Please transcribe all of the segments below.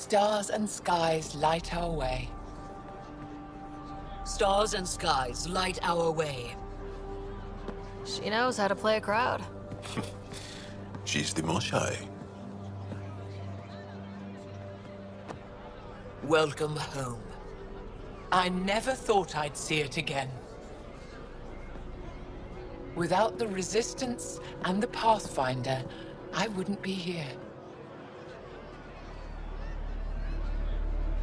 Stars and skies light our way. Stars and skies light our way. She knows how to play a crowd. She's the most shy. Welcome home. I never thought I'd see it again. Without the Resistance and the Pathfinder, I wouldn't be here.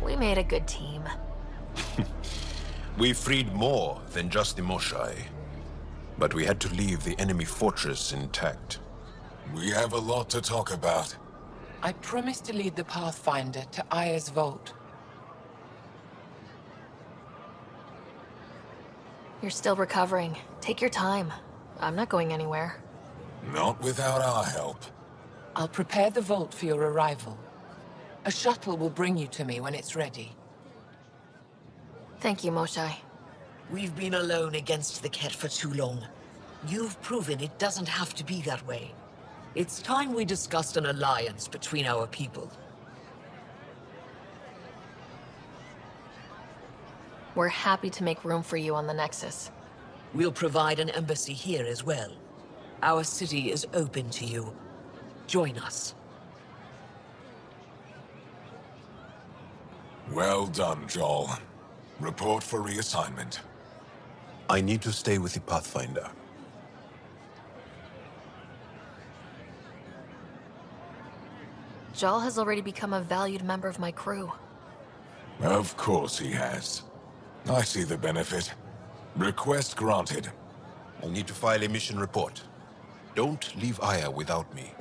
We made a good team. We freed more than just the Moshai. But we had to leave the enemy fortress intact. We have a lot to talk about. I promised to lead the Pathfinder to Aya's vault. You're still recovering. Take your time. I'm not going anywhere. Not without our help. I'll prepare the vault for your arrival. A shuttle will bring you to me when it's ready. Thank you, Moshai. We've been alone against the Ket for too long. You've proven it doesn't have to be that way. It's time we discussed an alliance between our people. We're happy to make room for you on the Nexus. We'll provide an embassy here as well. Our city is open to you. Join us. Well done, Joel. Report for reassignment. I need to stay with the Pathfinder. Jal has already become a valued member of my crew. Of course he has. I see the benefit. Request granted. I need to file a mission report. Don't leave Aya without me.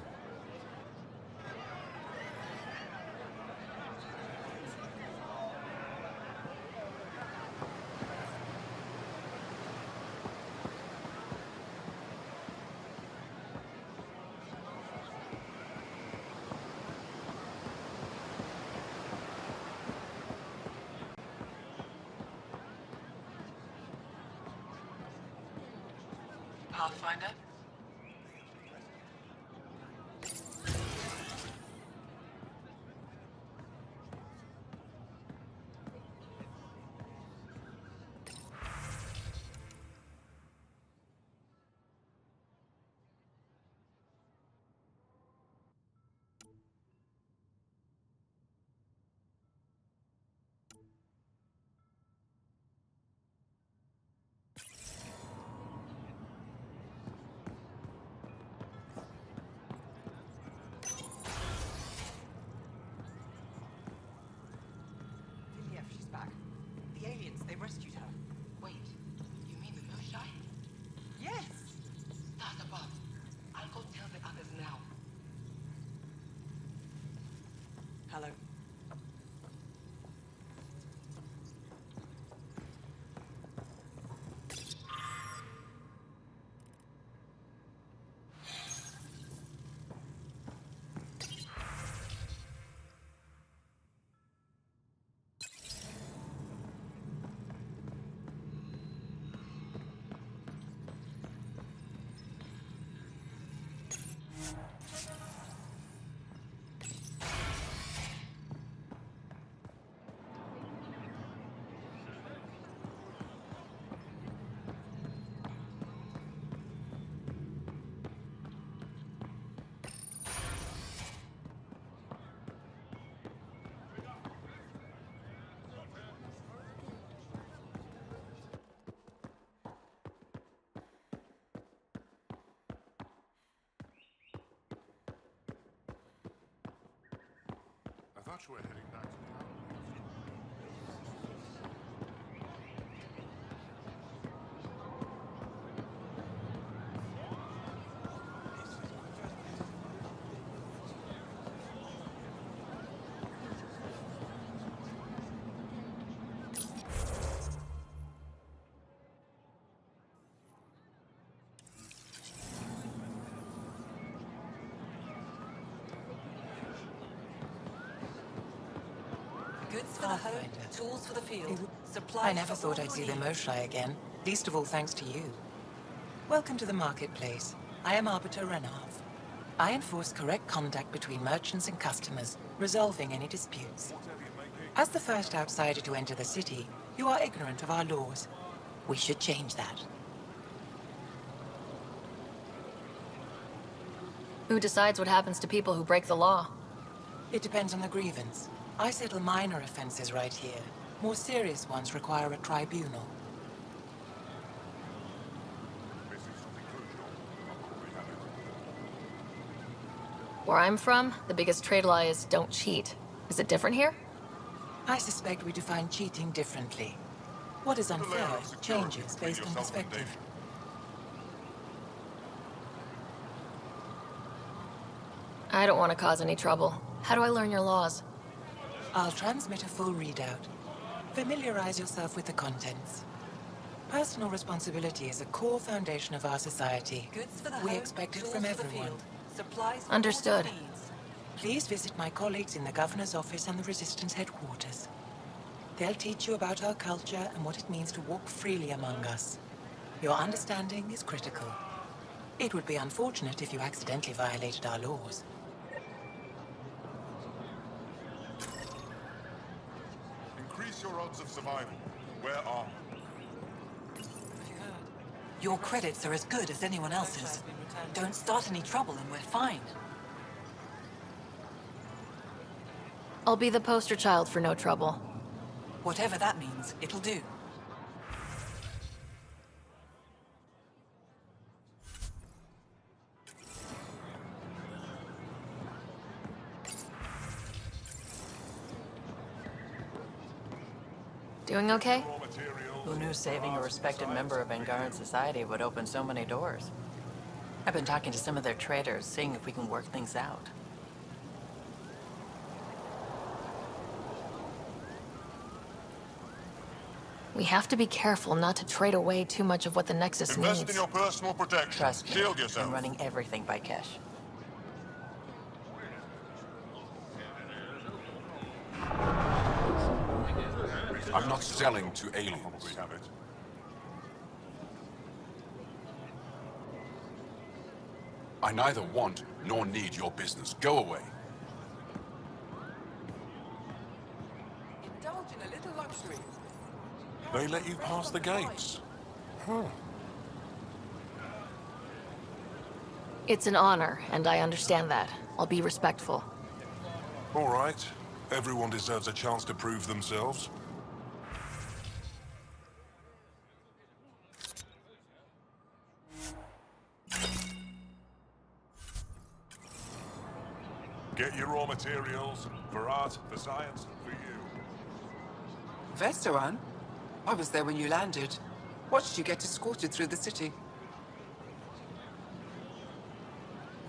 Pathfinder? She's back. The aliens, they rescued her. Wait, you mean the Moshai? Yes! Start above. I'll go tell the others now. Hello. I thought you were heading back to the outpost. Goods for the home, tools for the field, supplies. I never thought I'd see the Moshai again, least of all thanks to you. Welcome to the marketplace. I am Arbiter Renav. I enforce correct conduct between merchants and customers, resolving any disputes. As the first outsider to enter the city, you are ignorant of our laws. We should change that. Who decides what happens to people who break the law? It depends on the grievance. I settle minor offenses right here. More serious ones require a tribunal. Where I'm from, the biggest trade law is don't cheat. Is it different here? I suspect we define cheating differently. What is unfair changes based on perspective. I don't want to cause any trouble. How do I learn your laws? I'll transmit a full readout. Familiarize yourself with the contents. Personal responsibility is a core foundation of our society. Goods for the We home, expect it tools from for the everyone. field, supplies for Understood. all needs. Please visit my colleagues in the Governor's office and the Resistance headquarters. They'll teach you about our culture and what it means to walk freely among us. Your understanding is critical. It would be unfortunate if you accidentally violated our laws. Increase your odds of survival. Wear armor. Your credits are as good as anyone else's. Don't start any trouble and we're fine. I'll be the poster child for no trouble. Whatever that means, it'll do. Doing okay? Raw materials. Who knew saving a respected member of Angaran society would open so many doors? I've been talking to some of their traders, seeing if we can work things out. We have to be careful not to trade away too much of what the Nexus Invest needs. in your personal protection. Trust me, Shield yourself. I'm running everything by cash. I'm not selling to aliens. We have it. I neither want nor need your business. Go away. Indulge in a little luxury. They let you pass the gates. It's an honor, and I understand that. I'll be respectful. All right. Everyone deserves a chance to prove themselves. Get your raw materials for art, for science, for you. Vestoran? I was there when you landed. Watched you get escorted through the city.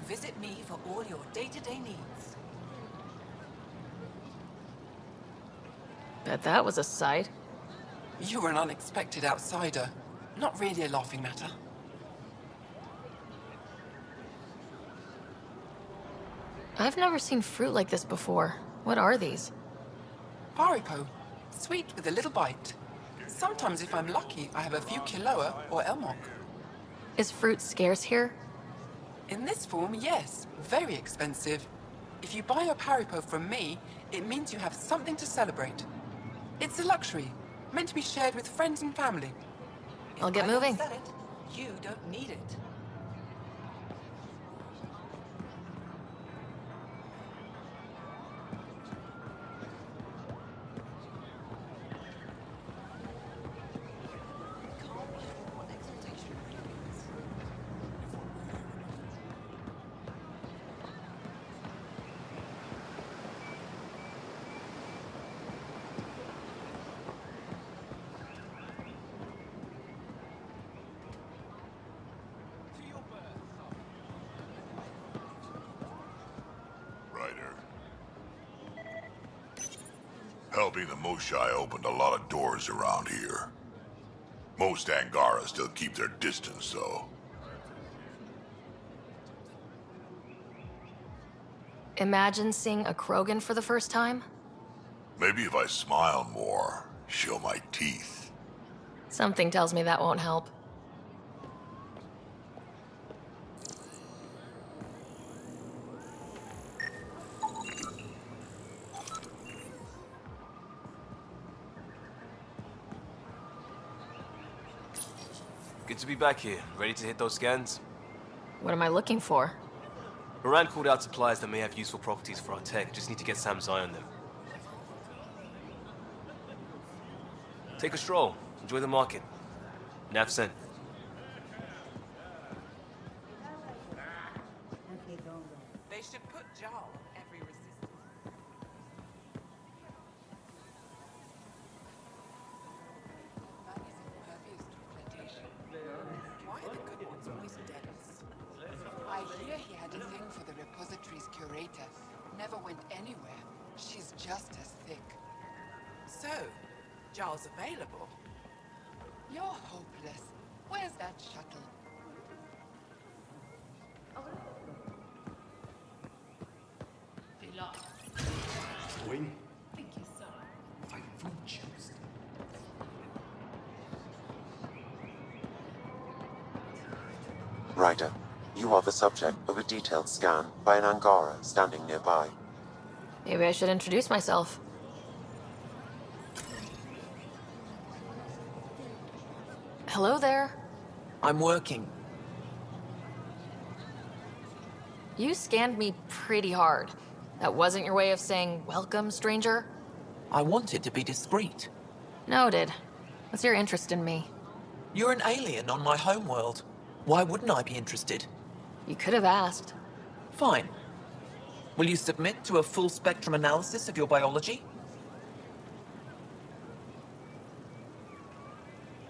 Visit me for all your day-to-day needs. Bet that was a sight. You were an unexpected outsider. Not really a laughing matter. I've never seen fruit like this before. What are these? Haripo. Sweet with a little bite. Sometimes if I'm lucky, I have a few Kiloa or Elmok. Is fruit scarce here? In this form, yes. Very expensive. If you buy a Haripo from me, it means you have something to celebrate. It's a luxury, meant to be shared with friends and family. I'll get I don't moving. sell it, you don't need it. Helping the Moshai opened a lot of doors around here. Most Angara still keep their distance, though. Imagine seeing a Krogan for the first time? Maybe if I smile more, show my teeth. Something tells me that won't help. Good to be back here. Ready to hit those scans? What am I looking for? Moran called out supplies that may have useful properties for our tech. Just need to get Sam's eye on them. Take a stroll. Enjoy the market. Nav sent. They should put Jarl on every resistance. Man is impervious to flotation. Why are the good ones always deadless? I hear he had a thing for the repository's curator. Never went anywhere. She's just as thick. So, Jarl's available. You're hopeless. Where's that shuttle? Ryder, you are the subject of a detailed scan by an Angara standing nearby. Maybe I should introduce myself. Hello there. I'm working. You scanned me pretty hard. That wasn't your way of saying, welcome, stranger? I wanted to be discreet. Noted. What's your interest in me? You're an alien on my homeworld. Why wouldn't I be interested? You could have asked. Fine. Will you submit to a full spectrum analysis of your biology?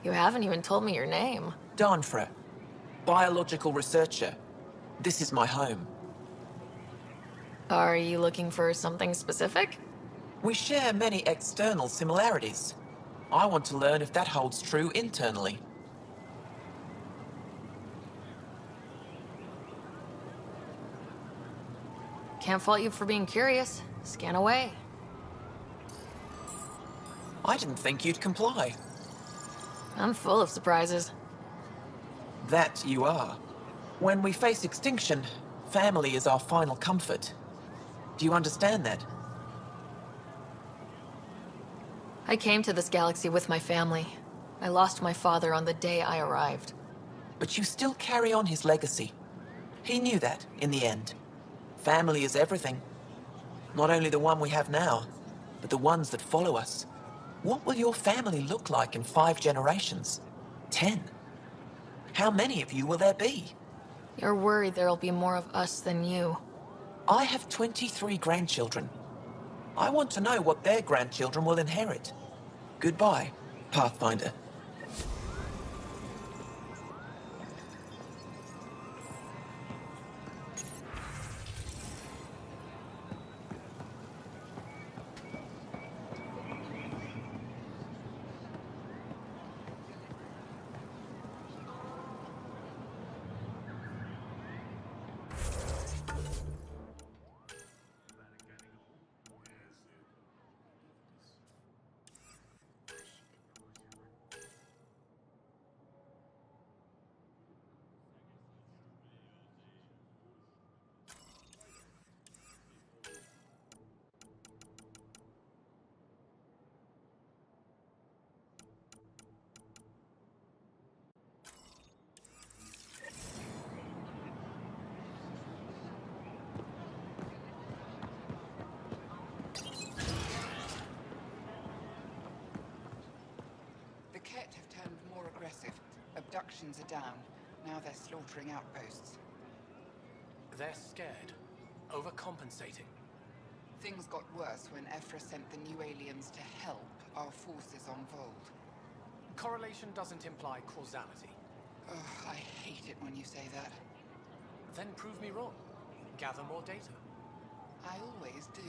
You haven't even told me your name. Darnfra. Biological researcher. This is my home. Are you looking for something specific? We share many external similarities. I want to learn if that holds true internally. Can't fault you for being curious. Scan away. I didn't think you'd comply. I'm full of surprises. That you are. When we face extinction, family is our final comfort. Do you understand that? I came to this galaxy with my family. I lost my father on the day I arrived. But you still carry on his legacy. He knew that, in the end. Family is everything. Not only the one we have now, but the ones that follow us. What will your family look like in 5 generations? 10? How many of you will there be? You're worried there'll be more of us than you. I have 23 grandchildren. I want to know what their grandchildren will inherit. Goodbye, Pathfinder. The Ket have turned more aggressive. Abductions are down. Now they're slaughtering outposts. They're scared. Overcompensating. Things got worse when Ephra sent the new aliens to help our forces on Vold. Correlation doesn't imply causality. Ugh, I hate it when you say that. Then prove me wrong. Gather more data. I always do.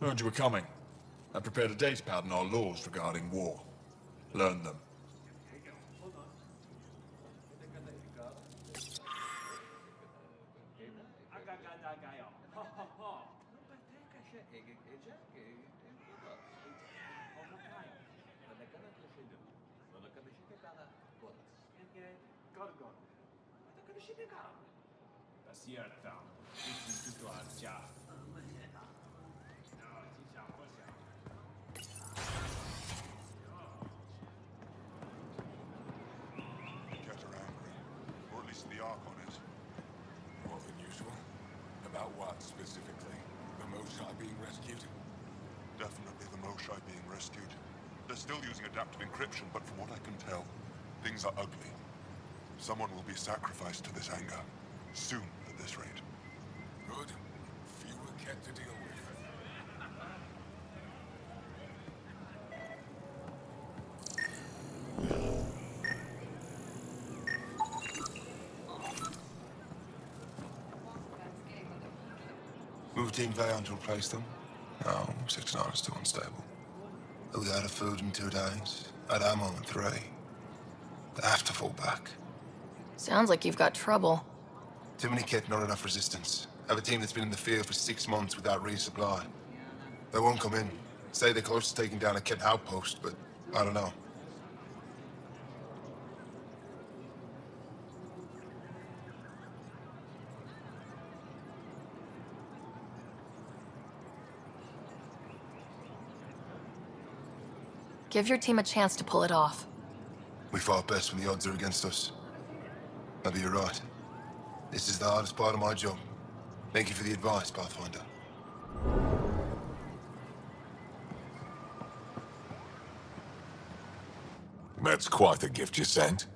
Heard you were coming. I prepared a data pad on our laws regarding war. Learn them. Kept her angry. Or at least the Archon is. More than usual. About what, specifically? The Mosai being rescued? Definitely the Mosai being rescued. They're still using adaptive encryption, but from what I can tell, things are ugly. Someone will be sacrificed to this anger. Soon, at this rate. Good. Fewer Ket to deal with. Routine Vayon to replace them? No, 6-9 is too unstable. They'll be out of food in 2 days, out of ammo in 3. They have to fall back. Sounds like you've got trouble. Too many kit, not enough resistance. Have a team that's been in the field for 6 months without resupply. They won't come in. Say they're close to taking down a kit outpost, but I don't know. Give your team a chance to pull it off. We fought best when the odds are against us. Maybe you're right. This is the hardest part of my job. Thank you for the advice, Pathfinder. That's quite the gift you sent.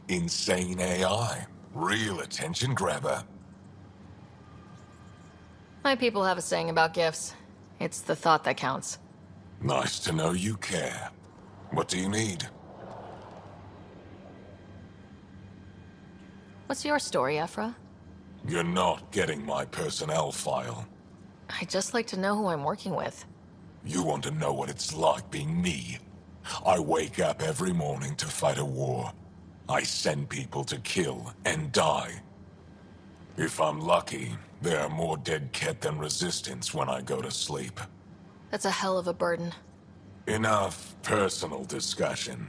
Insane AI. Real attention grabber. My people have a saying about gifts. It's the thought that counts. Nice to know you care. What do you need? What's your story, Ephra? You're not getting my personnel file. I'd just like to know who I'm working with. You want to know what it's like being me? I wake up every morning to fight a war. I send people to kill and die. If I'm lucky, there are more dead Ket than resistance when I go to sleep. That's a hell of a burden. Enough personal discussion.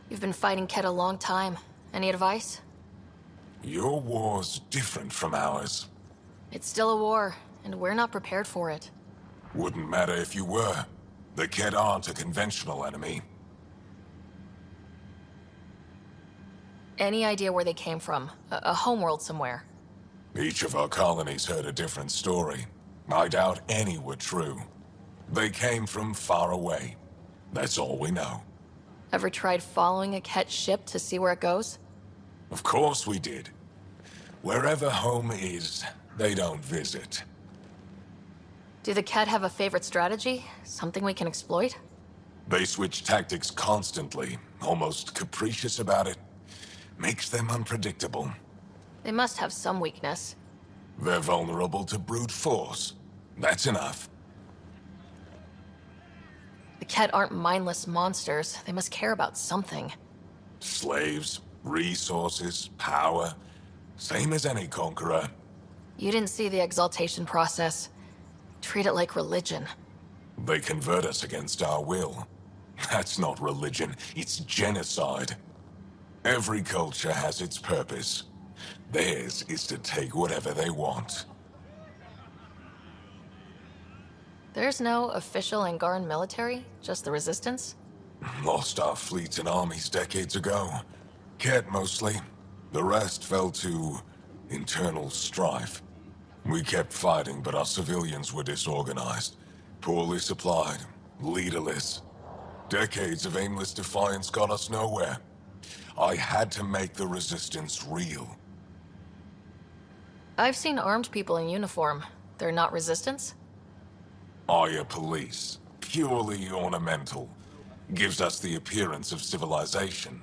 You've been fighting Ket a long time. Any advice? Your war's different from ours. It's still a war, and we're not prepared for it. Wouldn't matter if you were. The Ket aren't a conventional enemy. Any idea where they came from? A homeworld somewhere? Each of our colonies heard a different story. I doubt any were true. They came from far away. That's all we know. Ever tried following a Ket ship to see where it goes? Of course we did. Wherever home is, they don't visit. Do the Ket have a favorite strategy? Something we can exploit? They switch tactics constantly, almost capricious about it. Makes them unpredictable. They must have some weakness. They're vulnerable to brute force. That's enough. The Ket aren't mindless monsters. They must care about something. Slaves, resources, power. Same as any conqueror. You didn't see the exaltation process. Treat it like religion. They convert us against our will. That's not religion, it's genocide. Every culture has its purpose. Theirs is to take whatever they want. There's no official Angaran military, just the Resistance? Lost our fleets and armies decades ago. Ket mostly. The rest fell to internal strife. We kept fighting, but our civilians were disorganized, poorly supplied, leaderless. Decades of aimless defiance got us nowhere. I had to make the Resistance real. I've seen armed people in uniform. They're not Resistance? Aya police, purely ornamental. Gives us the appearance of civilization.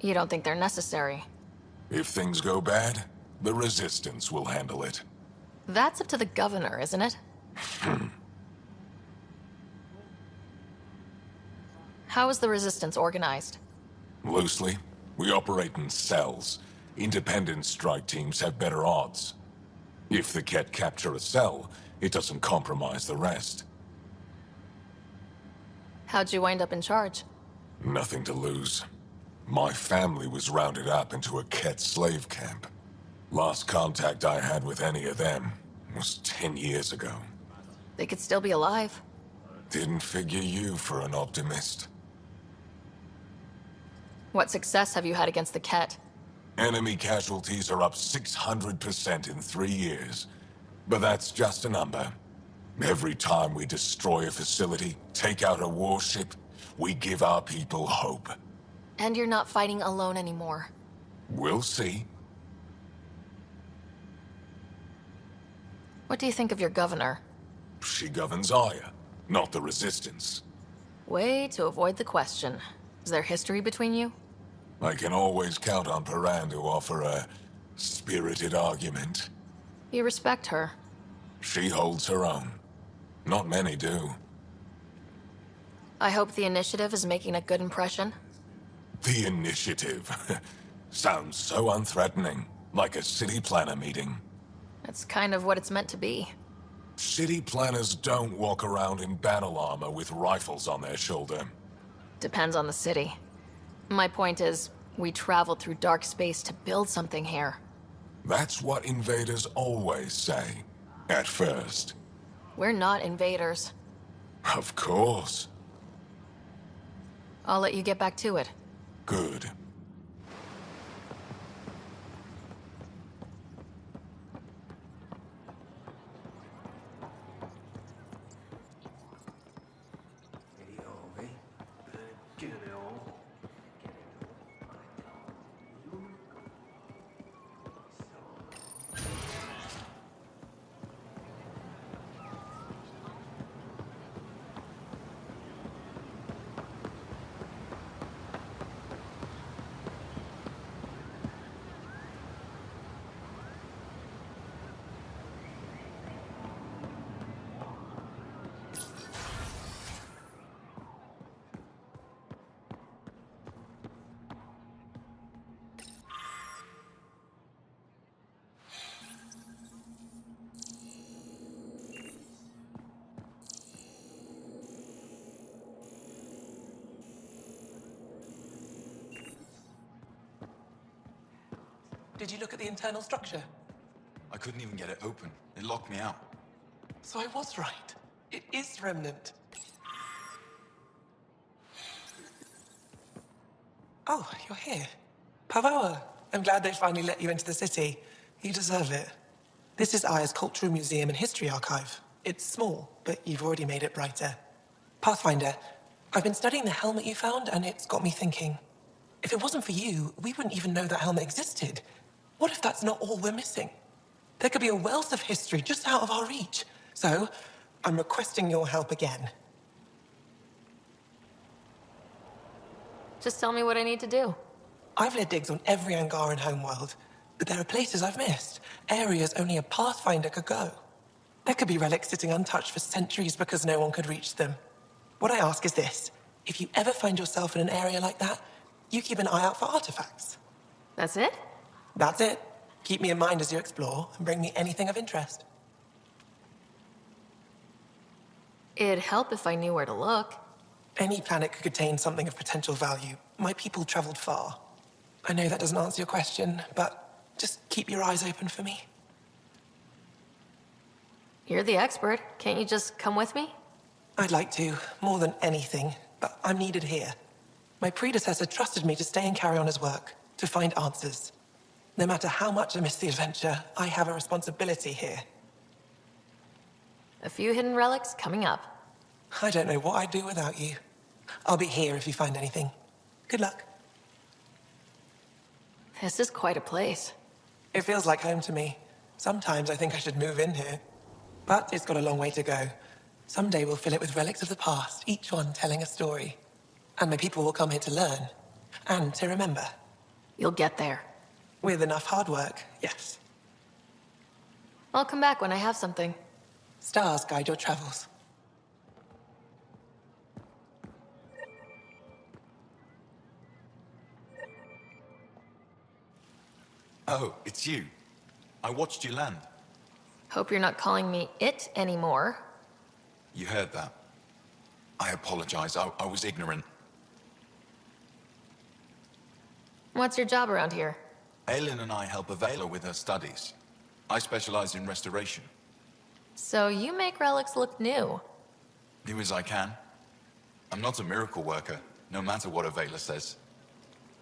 You don't think they're necessary? If things go bad, the Resistance will handle it. That's up to the governor, isn't it? How is the Resistance organized? Loosely, we operate in cells. Independent strike teams have better odds. If the Ket capture a cell, it doesn't compromise the rest. How'd you wind up in charge? Nothing to lose. My family was rounded up into a Ket slave camp. Last contact I had with any of them was 10 years ago. They could still be alive. Didn't figure you for an optimist. What success have you had against the Ket? Enemy casualties are up 600% in 3 years. But that's just a number. Every time we destroy a facility, take out a warship, we give our people hope. And you're not fighting alone anymore. We'll see. What do you think of your governor? She governs Aya, not the Resistance. Way to avoid the question. Is there history between you? I can always count on Paran to offer a spirited argument. You respect her. She holds her own. Not many do. I hope the initiative is making a good impression. The initiative. Sounds so unthreatening, like a city planner meeting. That's kind of what it's meant to be. City planners don't walk around in battle armor with rifles on their shoulder. Depends on the city. My point is, we traveled through dark space to build something here. That's what invaders always say. At first. We're not invaders. Of course. I'll let you get back to it. Good. Did you look at the internal structure? I couldn't even get it open. It locked me out. So I was right. It is Remnant. Oh, you're here. Pavawa. I'm glad they finally let you into the city. You deserve it. This is Aya's Cultural Museum and History Archive. It's small, but you've already made it brighter. Pathfinder, I've been studying the helmet you found, and it's got me thinking. If it wasn't for you, we wouldn't even know that helmet existed. What if that's not all we're missing? There could be a wealth of history just out of our reach. So, I'm requesting your help again. Just tell me what I need to do. I've led digs on every Angaran homeworld, but there are places I've missed, areas only a Pathfinder could go. There could be relics sitting untouched for centuries because no one could reach them. What I ask is this: if you ever find yourself in an area like that, you keep an eye out for artifacts. That's it? That's it. Keep me in mind as you explore, and bring me anything of interest. It'd help if I knew where to look. Any planet could contain something of potential value. My people traveled far. I know that doesn't answer your question, but just keep your eyes open for me. You're the expert. Can't you just come with me? I'd like to, more than anything, but I'm needed here. My predecessor trusted me to stay and carry on his work, to find answers. No matter how much I miss the adventure, I have a responsibility here. A few hidden relics coming up. I don't know what I'd do without you. I'll be here if you find anything. Good luck. This is quite a place. It feels like home to me. Sometimes I think I should move in here. But it's got a long way to go. Someday we'll fill it with relics of the past, each one telling a story. And my people will come here to learn. And to remember. You'll get there. With enough hard work, yes. I'll come back when I have something. Stars guide your travels. Oh, it's you. I watched you land. Hope you're not calling me it anymore. You heard that. I apologize. I was ignorant. What's your job around here? Aelin and I help Avela with her studies. I specialize in restoration. So you make relics look new. New as I can. I'm not a miracle worker, no matter what Avela says.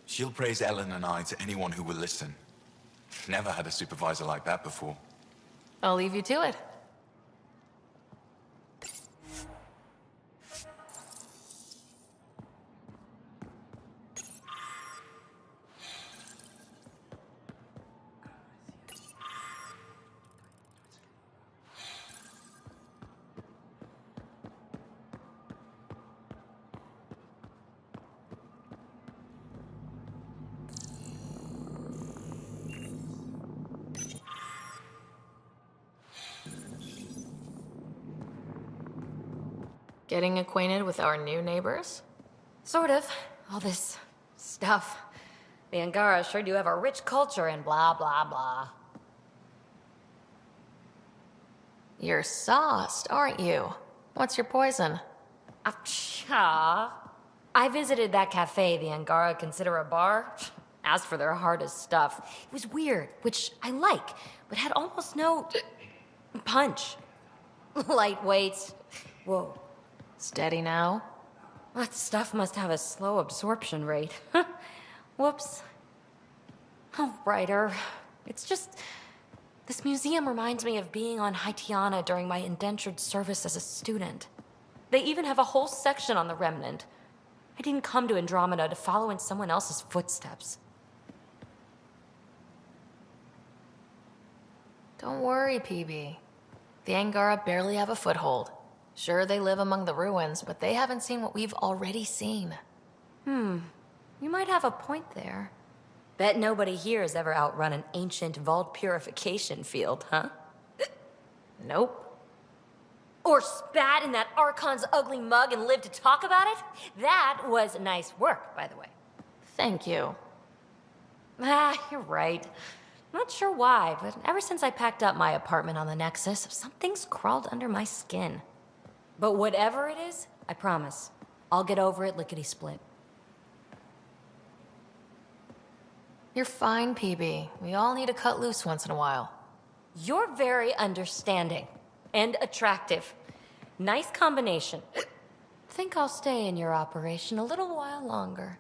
She'll praise Ellen and I to anyone who will listen. Never had a supervisor like that before. I'll leave you to it. Getting acquainted with our new neighbors? Sort of. All this stuff. The Angara sure do have a rich culture and blah, blah, blah. You're sauced, aren't you? What's your poison? I visited that cafe the Angara consider a bar. Asked for their hardest stuff. It was weird, which I like, but had almost no punch. Lightweight. Whoa. Steady now? That stuff must have a slow absorption rate. Whoops. Oh, writer. It's just... This museum reminds me of being on Haitiana during my indentured service as a student. They even have a whole section on the Remnant. I didn't come to Andromeda to follow in someone else's footsteps. Don't worry, PB. The Angara barely have a foothold. Sure, they live among the ruins, but they haven't seen what we've already seen. You might have a point there. Bet nobody here has ever outrun an ancient vault purification field, huh? Nope. Or spat in that Archon's ugly mug and lived to talk about it? That was nice work, by the way. Thank you. You're right. Not sure why, but ever since I packed up my apartment on the Nexus, something's crawled under my skin. But whatever it is, I promise, I'll get over it lickety-split. You're fine, PB. We all need to cut loose once in a while. You're very understanding and attractive. Nice combination. Think I'll stay in your operation a little while longer.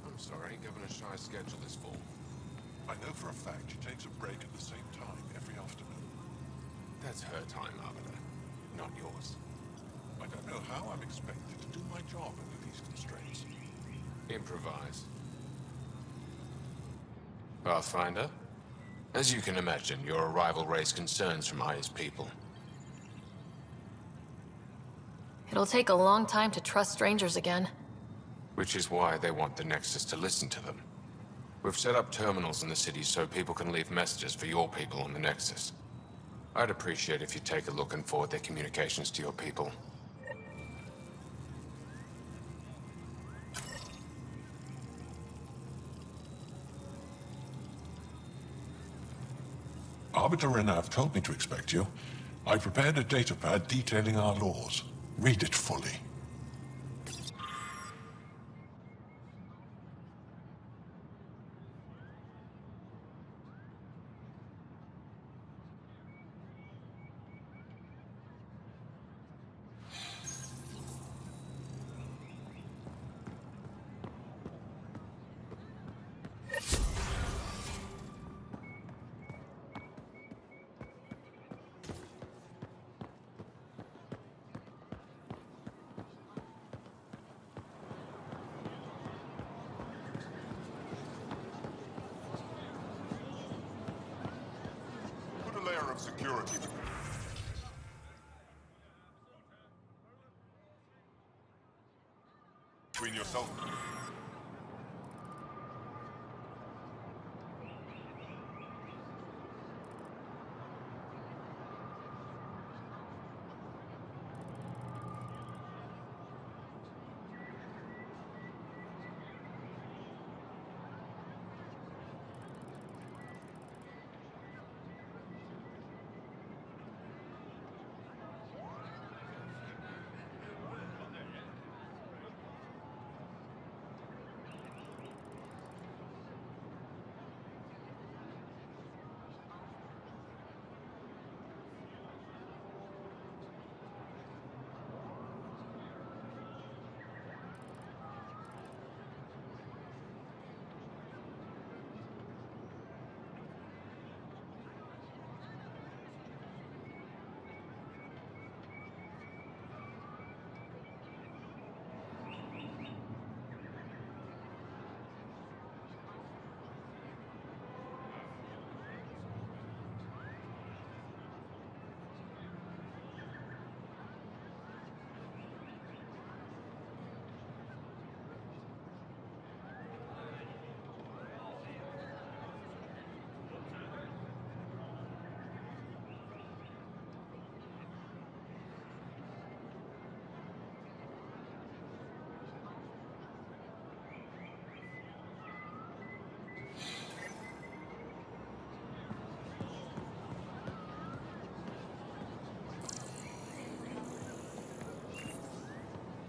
I'm sorry, Governor Shy's schedule is full. I know for a fact she takes a break at the same time every afternoon. That's her time, Arbiter, not yours. I don't know how I'm expected to do my job under these constraints. Improvise. Pathfinder? As you can imagine, your arrival raised concerns from Aya's people. It'll take a long time to trust strangers again. Which is why they want the Nexus to listen to them. We've set up terminals in the city so people can leave messages for your people on the Nexus. I'd appreciate if you take a look and forward their communications to your people. Arbiter Renav told me to expect you. I prepared a datapad detailing our laws. Read it fully. security. Between yourself.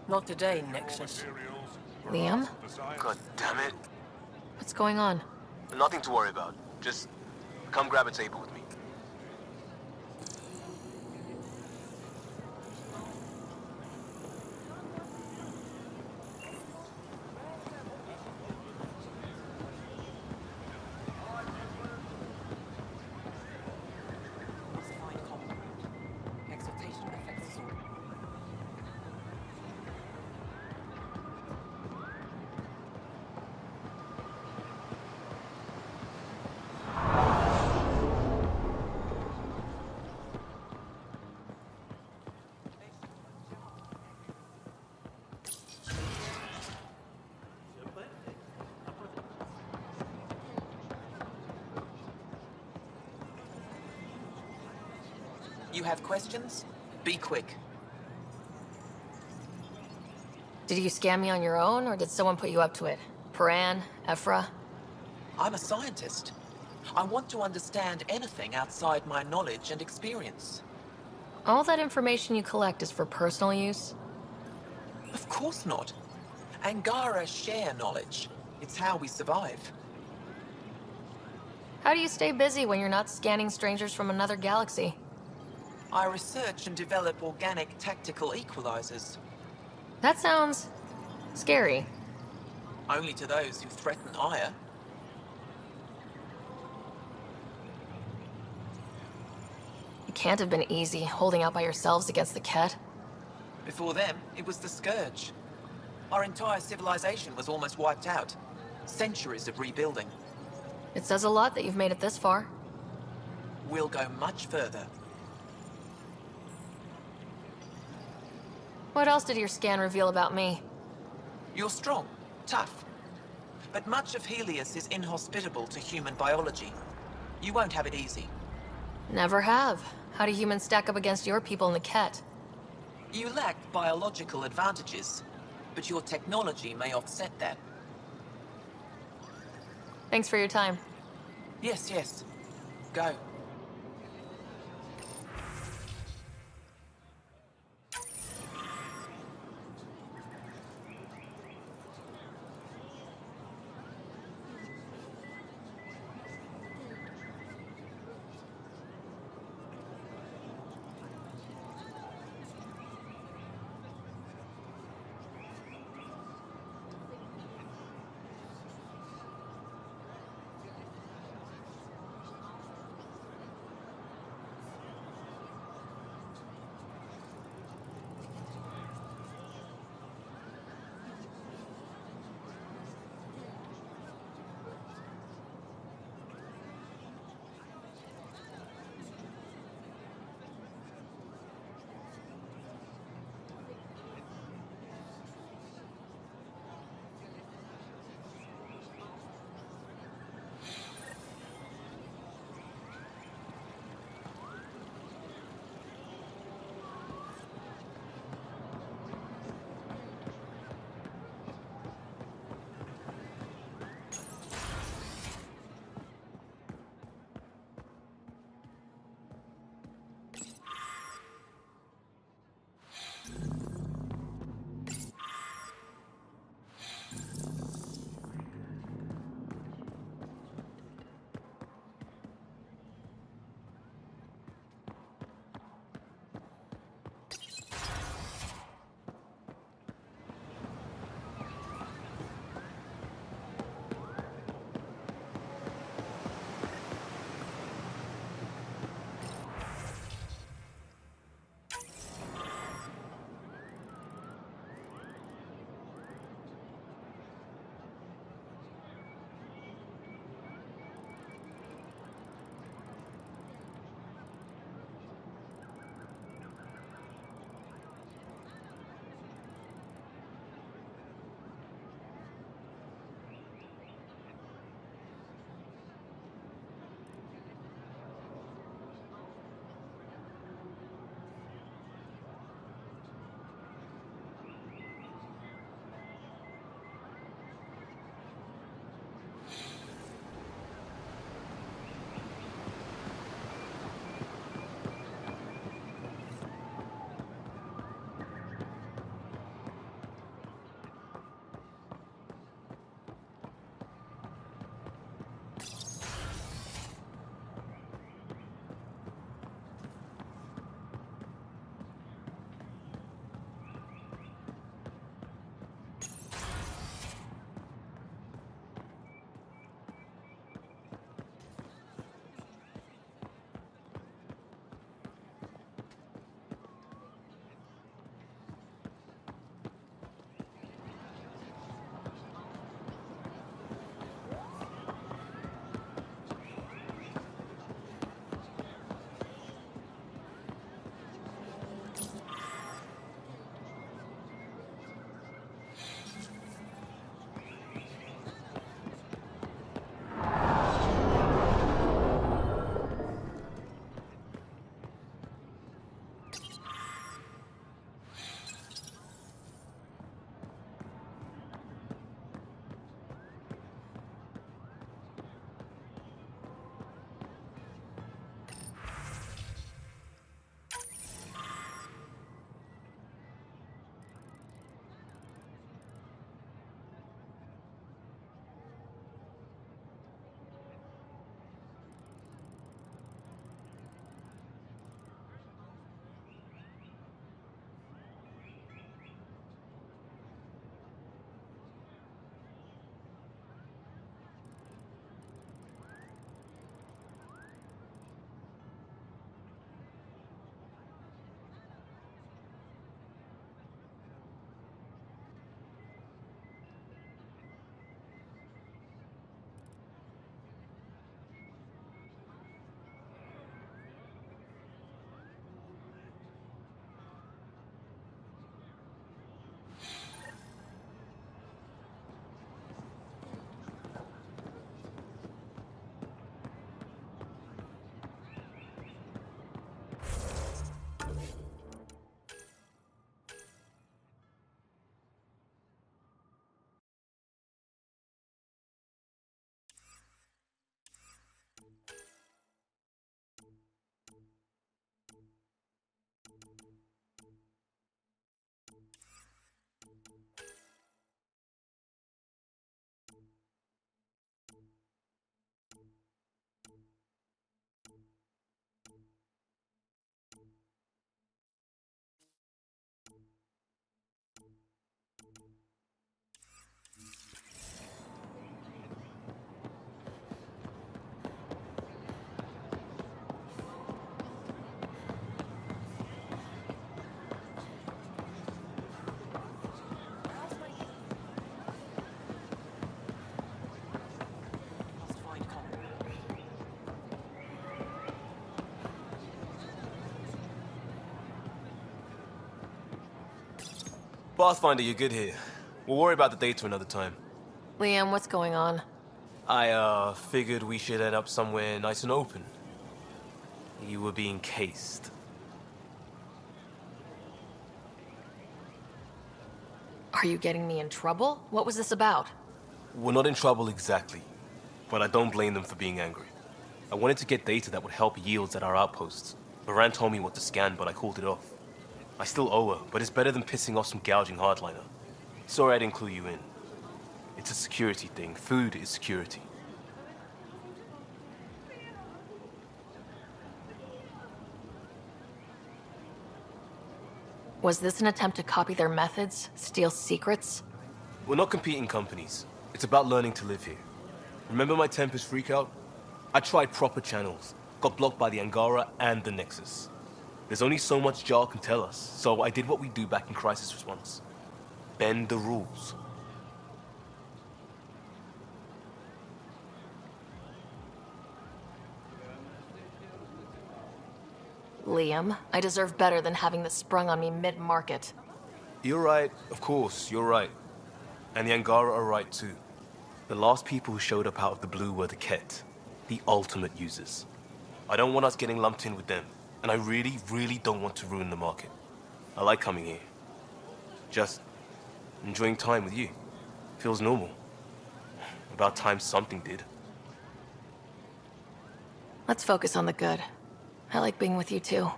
Not today, Nexus. Liam? God damn it. What's going on? Nothing to worry about. Just come grab a table with me. Exaltation affects us all. You have questions? Be quick. Did you scam me on your own, or did someone put you up to it? Paran? Ephra? I'm a scientist. I want to understand anything outside my knowledge and experience. All that information you collect is for personal use? Of course not. Angara share knowledge. It's how we survive. How do you stay busy when you're not scanning strangers from another galaxy? I research and develop organic tactical equalizers. That sounds scary. Only to those who threaten Aya. It can't have been easy holding out by yourselves against the Ket. Before them, it was the Scourge. Our entire civilization was almost wiped out. Centuries of rebuilding. It says a lot that you've made it this far. We'll go much further. What else did your scan reveal about me? You're strong, tough. But much of Helios is inhospitable to human biology. You won't have it easy. Never have. How do humans stack up against your people in the Ket? You lack biological advantages, but your technology may offset that. Thanks for your time. Yes, yes. Go. Pathfinder, you're good here. We'll worry about the data another time. Liam, what's going on? I, figured we should head up somewhere nice and open. You were being cased. Are you getting me in trouble? What was this about? We're not in trouble exactly, but I don't blame them for being angry. I wanted to get data that would help yields at our outposts. Moran told me what to scan, but I called it off. I still owe her, but it's better than pissing off some gouging hardliner. Sorry I didn't clue you in. It's a security thing. Food is security. Was this an attempt to copy their methods? Steal secrets? We're not competing companies. It's about learning to live here. Remember my Tempest freakout? I tried proper channels. Got blocked by the Angara and the Nexus. There's only so much Jar can tell us, so I did what we do back in Crisis Response. Bend the rules. Liam, I deserve better than having this sprung on me mid-market. You're right, of course, you're right. And the Angara are right too. The last people who showed up out of the blue were the Ket, the ultimate users. I don't want us getting lumped in with them, and I really, really don't want to ruin the market. I like coming here. Just enjoying time with you. Feels normal. About time something did. Let's focus on the good. I like being with you too.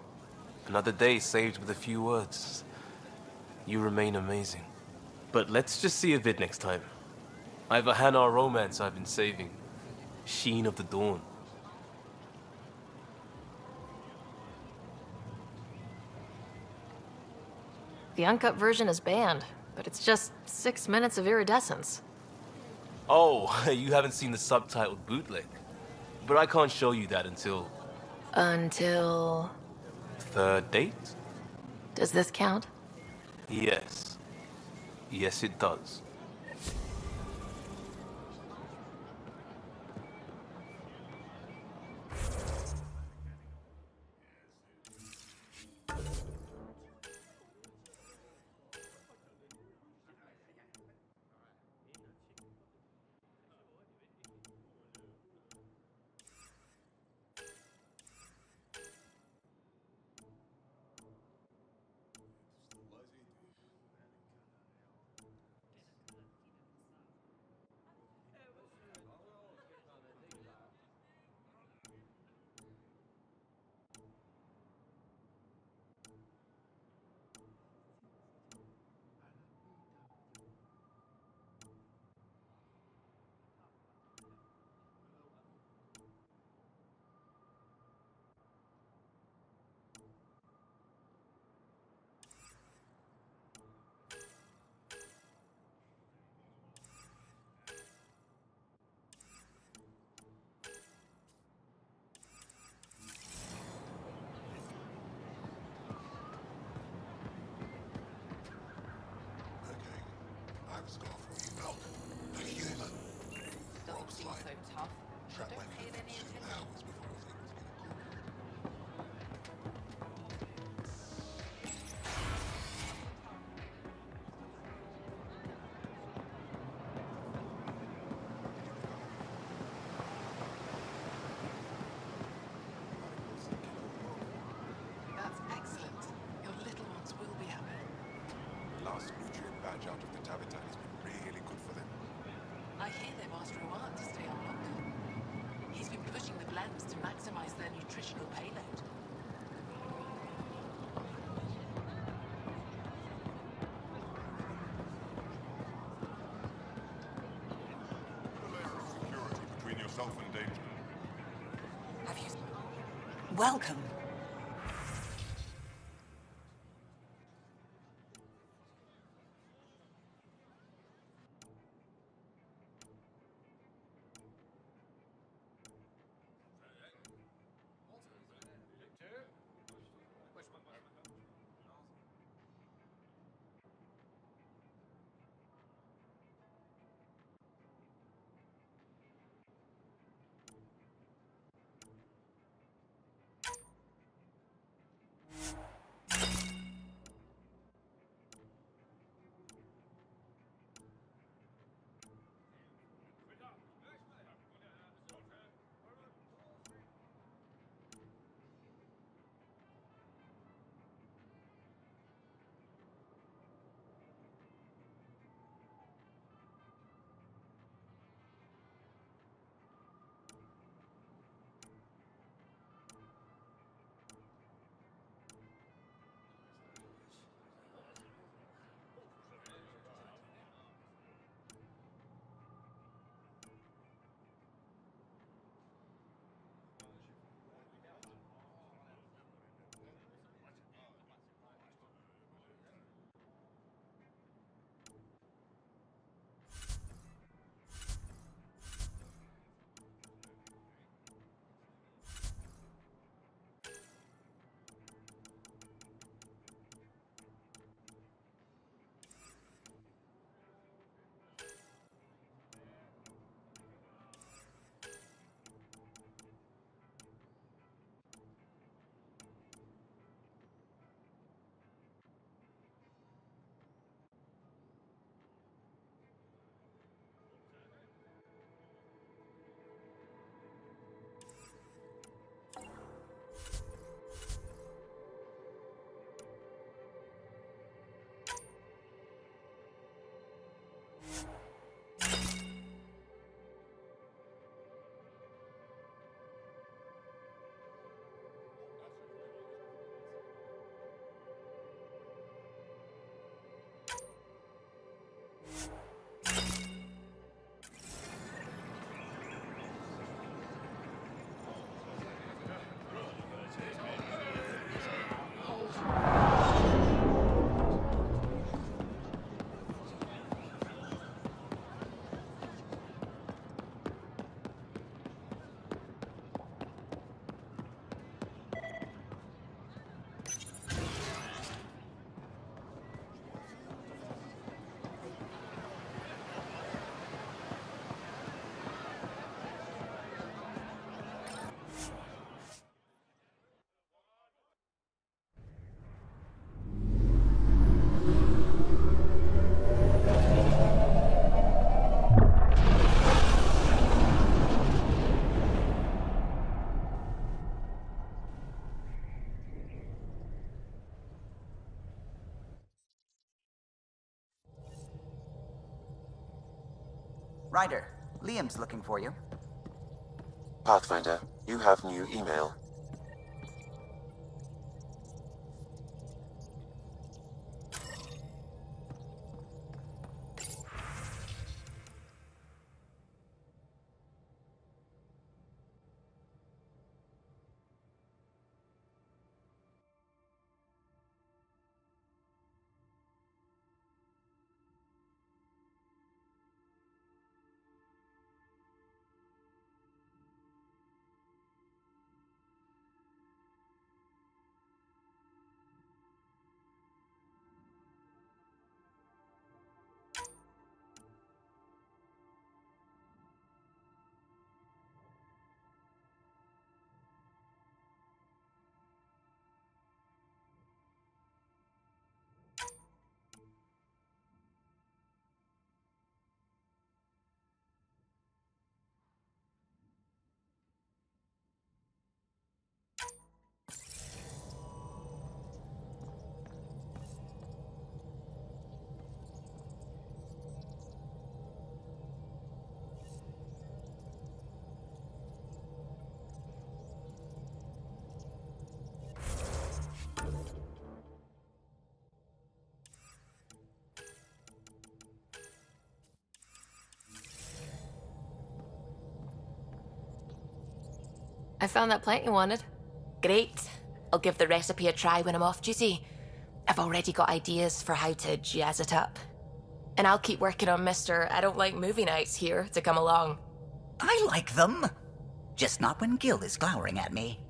Another day saved with a few words. You remain amazing. But let's just see a vid next time. I have a Hanar romance I've been saving. Sheen of the Dawn. The uncut version is banned, but it's just 6 minutes of iridescence. Oh, you haven't seen the subtitled bootleg. But I can't show you that until... Until... Third date? Does this count? Yes. Yes, it does. That's excellent. Your little ones will be happy. The last nutrient badge out of the Tavitan has been really good for them. I hear they've asked Ruan to stay on longer. He's been pushing the blends to maximize their nutritional payload. A layer of security between yourself and danger. Have you... Welcome. Ryder, Liam's looking for you. Pathfinder, you have new email. I found that plant you wanted. Great. I'll give the recipe a try when I'm off duty. I've already got ideas for how to jazz it up. And I'll keep working on Mr. I don't like movie nights here to come along. I like them. Just not when Gil is glowering at me.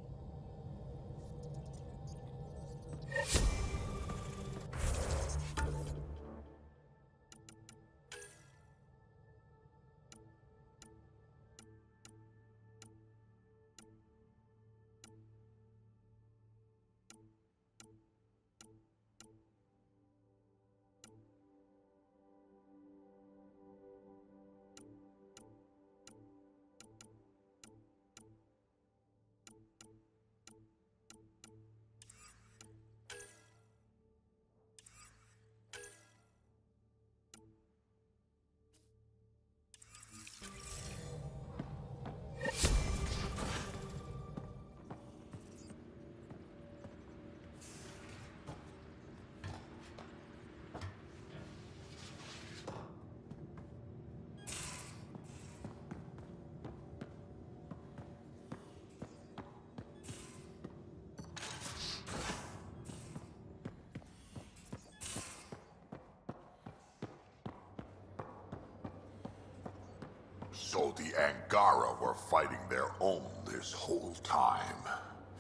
So the Angara were fighting their own this whole time.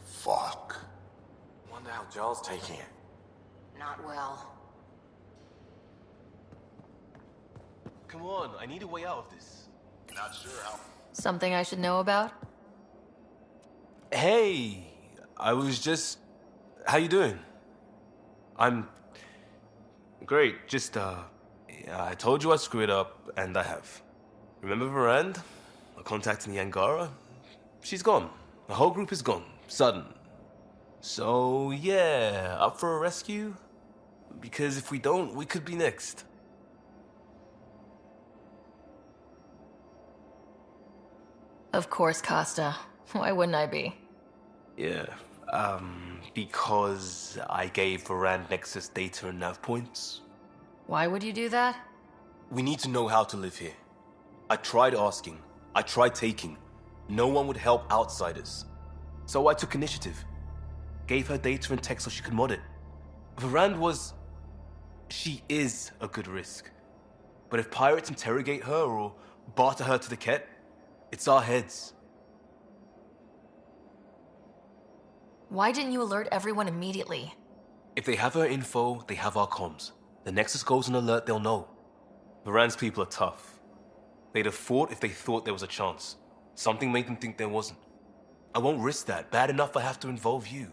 Fuck. Wonder how Joel's taking it. Not well. Come on, I need a way out of this. Not sure how. Something I should know about? Hey, I was just... How you doing? I'm... Great, just, yeah, I told you I'd screw it up, and I have. Remember Varand? I contacted the Angara? She's gone. The whole group is gone. Sudden. So, yeah, up for a rescue? Because if we don't, we could be next. Of course, Costa. Why wouldn't I be? Yeah, because I gave Varand Nexus data and nav points. Why would you do that? We need to know how to live here. I tried asking. I tried taking. No one would help outsiders. So I took initiative. Gave her data and tech so she could mod it. Varand was... She is a good risk. But if pirates interrogate her or barter her to the Ket, it's our heads. Why didn't you alert everyone immediately? If they have her info, they have our comms. The Nexus goes on alert, they'll know. Varand's people are tough. They'd have fought if they thought there was a chance. Something made them think there wasn't. I won't risk that. Bad enough I have to involve you.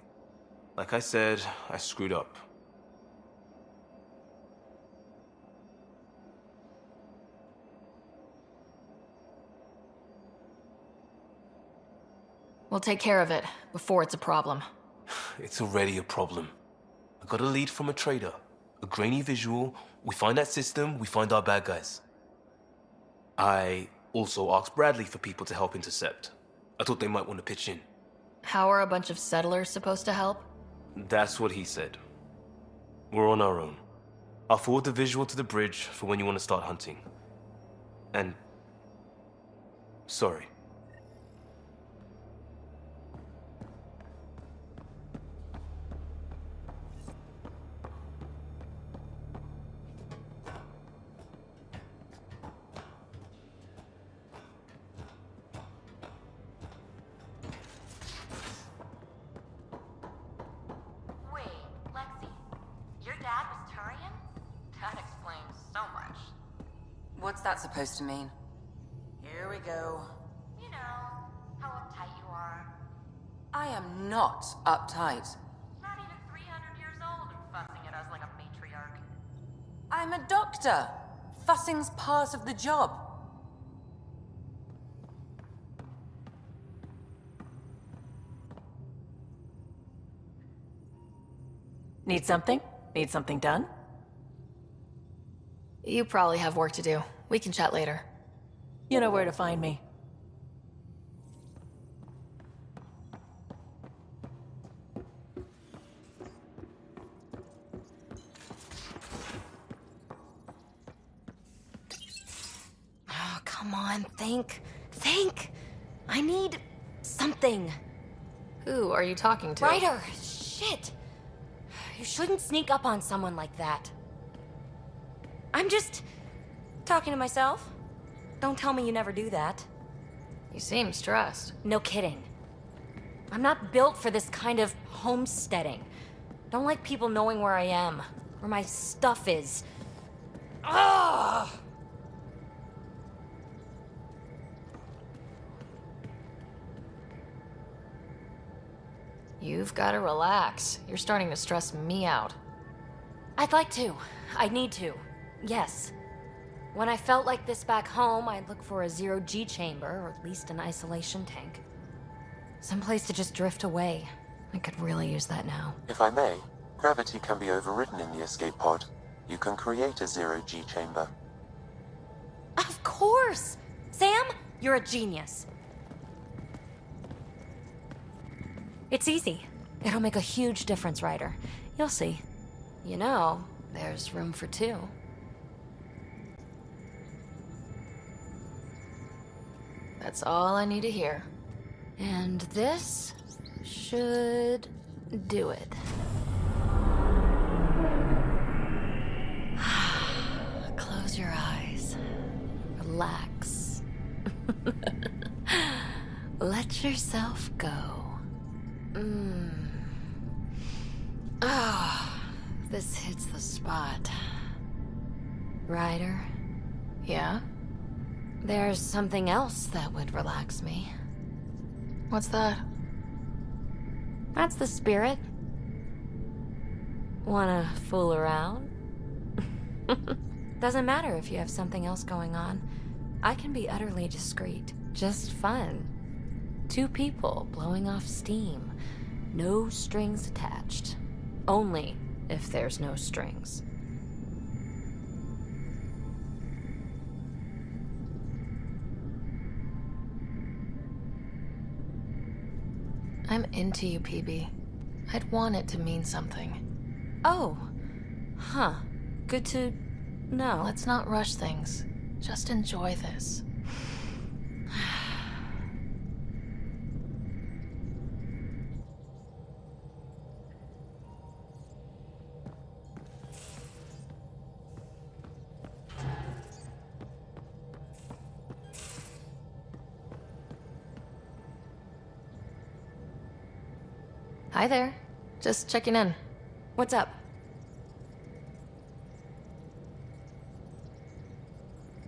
Like I said, I screwed up. We'll take care of it before it's a problem. It's already a problem. I got a lead from a trader. A grainy visual. We find that system, we find our bad guys. I also asked Bradley for people to help intercept. I thought they might want to pitch in. How are a bunch of settlers supposed to help? That's what he said. We're on our own. I'll forward the visual to the bridge for when you want to start hunting. And... sorry. Wait, Lexi, your dad was Turian? That explains so much. What's that supposed to mean? Here we go. You know, how uptight you are. I am not uptight. Not even 300 years old and fussing at us like a matriarch. I'm a doctor. Fussing's part of the job. Need something? Need something done? You probably have work to do. We can chat later. You know where to find me. Oh, come on, think. Think! I need something. Who are you talking to? Ryder! Shit! You shouldn't sneak up on someone like that. I'm just talking to myself. Don't tell me you never do that. You seem stressed. No kidding. I'm not built for this kind of homesteading. Don't like people knowing where I am, where my stuff is. Ugh! You've got to relax. You're starting to stress me out. I'd like to. I need to. Yes. When I felt like this back home, I'd look for a zero-G chamber, or at least an isolation tank. Someplace to just drift away. I could really use that now. If I may, gravity can be overridden in the escape pod. You can create a zero-G chamber. Of course! Sam, you're a genius. It's easy. It'll make a huge difference, Ryder. You'll see. You know, there's room for two. That's all I need to hear. And this should do it. Close your eyes. Relax. Let yourself go. Ah, this hits the spot. Ryder? Yeah? There's something else that would relax me. What's that? That's the spirit. Wanna fool around? Doesn't matter if you have something else going on. I can be utterly discreet. Just fun. Two people blowing off steam. No strings attached. Only if there's no strings. I'm into you, PB. I'd want it to mean something. Oh. Huh. Good to know. Let's not rush things. Just enjoy this. Hi there. Just checking in. What's up?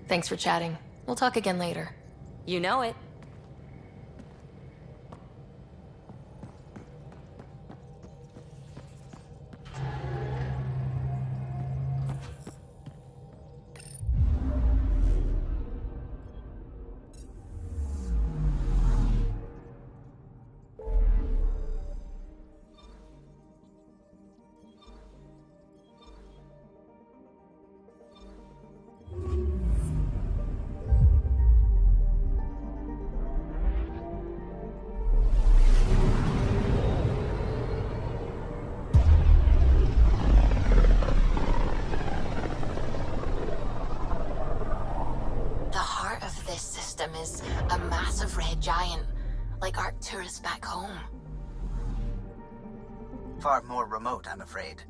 Thanks for chatting. We'll talk again later. You know it. is a massive red giant, like Arcturus back home. Far more remote, I'm afraid.